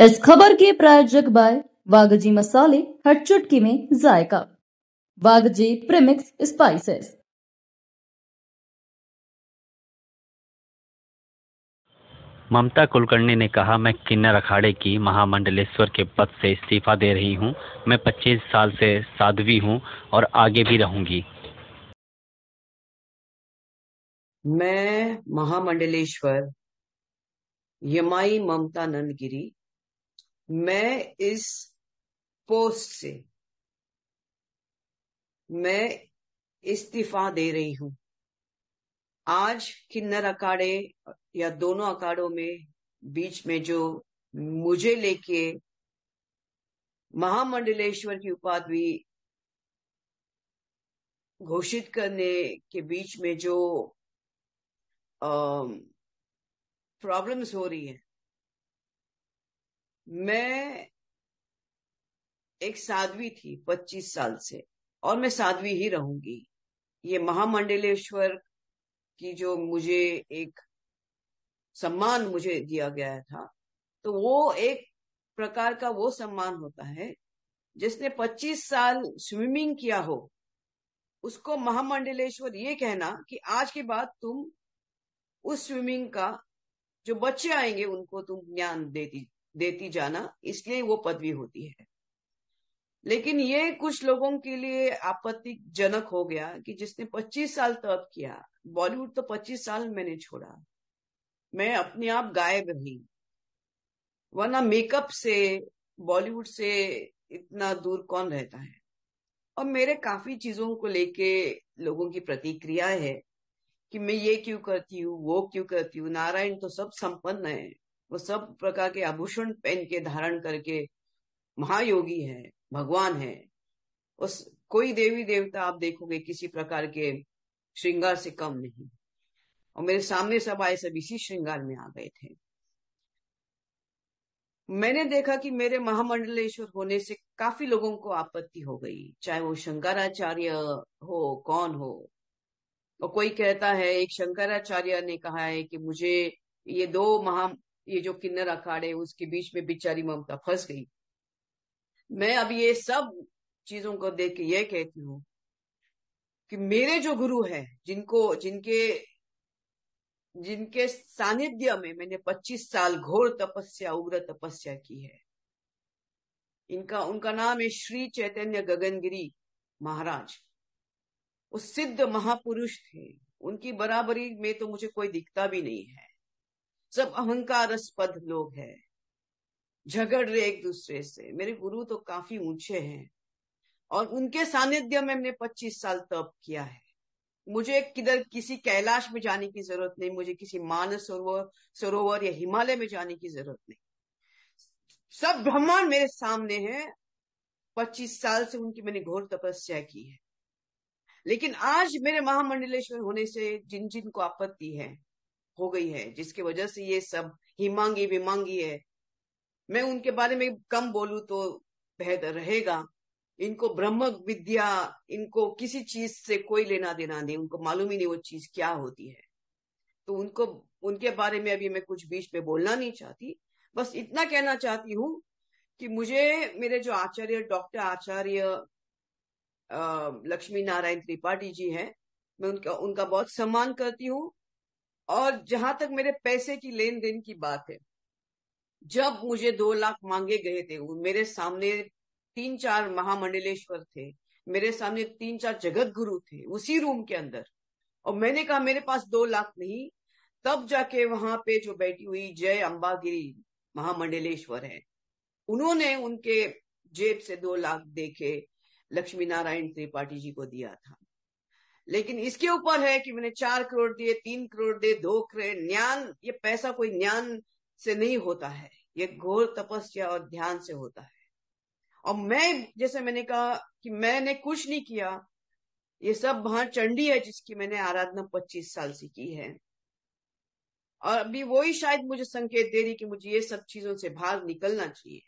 इस खबर के प्रायोजक बाय वागजी मसाले, हर चुटकी में जायका। वागजी प्रीमिक्स स्पाइसेस। ममता कुलकर्णी ने कहा, मैं किन्नर अखाड़े की महामंडलेश्वर के पद से इस्तीफा दे रही हूं। मैं 25 साल से साध्वी हूं और आगे भी रहूंगी। मैं महामंडलेश्वर यमाई ममता नंदगिरी, मैं इस पोस्ट से मैं इस्तीफा दे रही हूं। आज किन्नर अखाड़े या दोनों अखाड़ों में बीच में जो मुझे लेके महामंडलेश्वर की उपाधि घोषित करने के बीच में जो प्रॉब्लम्स हो रही है, मैं एक साध्वी थी 25 साल से और मैं साध्वी ही रहूंगी। ये महामंडलेश्वर की जो मुझे एक सम्मान मुझे दिया गया था, तो वो एक प्रकार का वो सम्मान होता है जिसने 25 साल स्विमिंग किया हो, उसको महामंडलेश्वर ये कहना कि आज के बाद तुम उस स्विमिंग का जो बच्चे आएंगे उनको तुम ज्ञान देती जाना, इसलिए वो पदवी होती है। लेकिन ये कुछ लोगों के लिए आपत्तिजनक हो गया कि जिसने 25 साल तप किया, बॉलीवुड तो 25 साल मैंने छोड़ा, मैं अपने आप गायब रही, वरना मेकअप से बॉलीवुड से इतना दूर कौन रहता है। और मेरे काफी चीजों को लेके लोगों की प्रतिक्रिया है कि मैं ये क्यों करती हूँ, वो क्यों करती हूँ। नारायण तो सब संपन्न है, वो सब प्रकार के आभूषण पहन के धारण करके महायोगी है, भगवान है। उस कोई देवी देवता आप देखोगे किसी प्रकार के श्रृंगार से कम नहीं, और मेरे सामने सब आए सब इसी श्रृंगार में आ गए थे। मैंने देखा कि मेरे महामंडलेश्वर होने से काफी लोगों को आपत्ति हो गई, चाहे वो शंकराचार्य हो, कौन हो। और कोई कहता है, एक शंकराचार्य ने कहा है कि मुझे ये जो किन्नर अखाड़े उसके बीच में बेचारी ममता फंस गई। मैं अब ये सब चीजों को देख के ये कहती हूँ कि मेरे जो गुरु है, जिनके सानिध्य में मैंने 25 साल घोर तपस्या, उग्र तपस्या की है, उनका नाम है श्री चैतन्य गगनगिरी महाराज। वो सिद्ध महापुरुष थे, उनकी बराबरी में तो मुझे कोई दिखता भी नहीं है। सब अहंकारस्पद लोग हैं, झगड़ रहे एक दूसरे से। मेरे गुरु तो काफी ऊंचे हैं और उनके सानिध्य में मैंने 25 साल तप किया है। मुझे किसी कैलाश में जाने की जरूरत नहीं, मुझे किसी मानस सरोवर या हिमालय में जाने की जरूरत नहीं। सब ब्रह्मांड मेरे सामने है। 25 साल से उनकी मैंने घोर तपस्या की है। लेकिन आज मेरे महामंडलेश्वर होने से जिन जिन को आपत्ति है हो गई है, जिसकी वजह से ये सब हिमांगी विमांगी है, मैं उनके बारे में कम बोलूं तो बेहतर रहेगा। इनको ब्रह्म विद्या, इनको किसी चीज से कोई लेना देना नहीं, उनको मालूम ही नहीं वो चीज क्या होती है। तो उनके बारे में अभी मैं कुछ बीच में बोलना नहीं चाहती। बस इतना कहना चाहती हूँ कि मुझे मेरे जो आचार्य, डॉक्टर आचार्य लक्ष्मी नारायण त्रिपाठी जी हैं, मैं उनका बहुत सम्मान करती हूँ। और जहां तक मेरे पैसे की लेन देन की बात है, जब मुझे 2 लाख मांगे गए थे, मेरे सामने 3-4 महामंडलेश्वर थे, मेरे सामने 3-4 जगत गुरु थे उसी रूम के अंदर, और मैंने कहा मेरे पास 2 लाख नहीं। तब जाके वहां पे जो बैठी हुई जय अंबागिरी महामंडलेश्वर है, उन्होंने उनके जेब से 2 लाख देके लक्ष्मी नारायण त्रिपाठी जी को दिया था। लेकिन इसके ऊपर है कि मैंने 4 करोड़ दिए, 3 करोड़ दिए, 2 करोड़। ज्ञान, ये पैसा कोई ज्ञान से नहीं होता है, ये घोर तपस्या और ध्यान से होता है। और मैं, जैसे मैंने कहा कि मैंने कुछ नहीं किया, ये सब वहां चंडी है जिसकी मैंने आराधना 25 साल से की है। और अभी वही शायद मुझे संकेत दे रही कि मुझे ये सब चीजों से बाहर निकलना चाहिए।